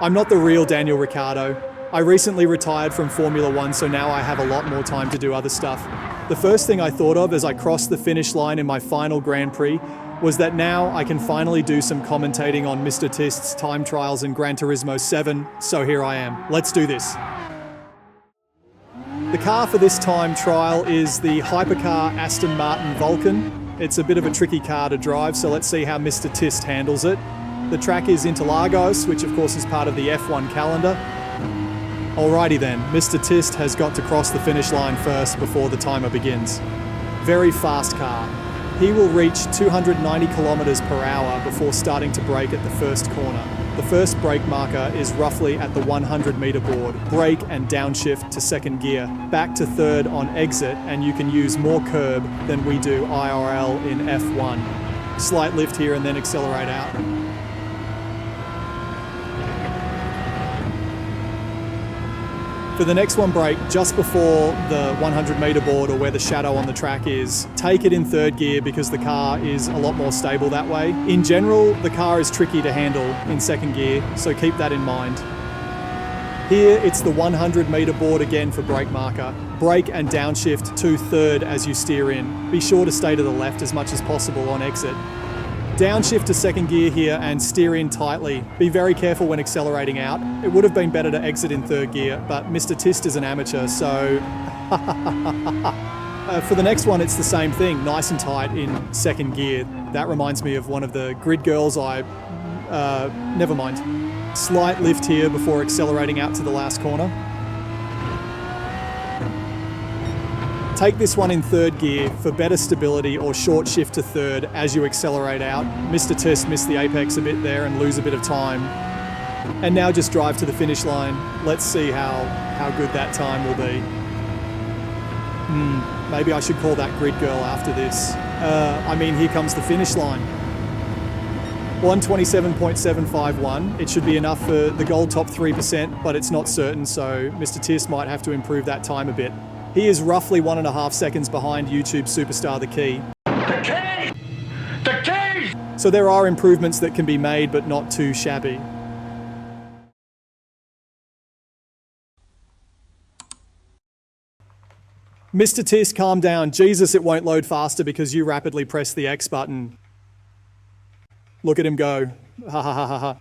I'm not the real Daniel Ricciardo. I recently retired from Formula One, so now I have a lot more time to do other stuff. The first thing I thought of as I crossed the finish line in my final Grand Prix was that now I can finally do some commentating on Mr. Tist's time trials in Gran Turismo 7, so here I am. Let's do this. The car for this time trial is the hypercar Aston Martin Vulcan. It's a bit of a tricky car to drive, so let's see how Mr. Tist handles it. The track is Interlagos, which of course is part of the F1 calendar. Alrighty then, Mr. Tist has got to cross the finish line first before the timer begins. Very fast car. He will reach 290 kilometers per hour before starting to brake at the first corner. The first brake marker is roughly at the 100-meter board. Brake and downshift to second gear, back to third on exit, and you can use more curb than we do IRL in F1. Slight lift here and then accelerate out. For the next one, brake just before the 100-meter board or where the shadow on the track is. Take it in third gear because the car is a lot more stable that way. In general, the car is tricky to handle in second gear, so keep that in mind. Here, it's the 100-meter board again for brake marker. Brake and downshift to third as you steer in. Be sure to stay to the left as much as possible on exit. Downshift to second gear here and steer in tightly. Be very careful when accelerating out. It would have been better to exit in third gear, but Mr. Tist is an amateur, so... For the next one, it's the same thing, nice and tight in second gear. That reminds me of one of the grid girls never mind. Slight lift here before accelerating out to the last corner. Take this one in third gear for better stability or short shift to third as you accelerate out. Mr. Tist missed the apex a bit there and lose a bit of time. And now just drive to the finish line. Let's see how good that time will be. Maybe I should call that grid girl after this. Here comes the finish line. 127.751. It should be enough for the gold top 3%, but it's not certain, so Mr. Tist might have to improve that time a bit. He is roughly 1.5 seconds behind YouTube superstar The Key. The Key! The Key! So there are improvements that can be made, but not too shabby. Mr. Tist, calm down. Jesus, it won't load faster because you rapidly press the X button. Look at him go. Ha ha ha ha ha.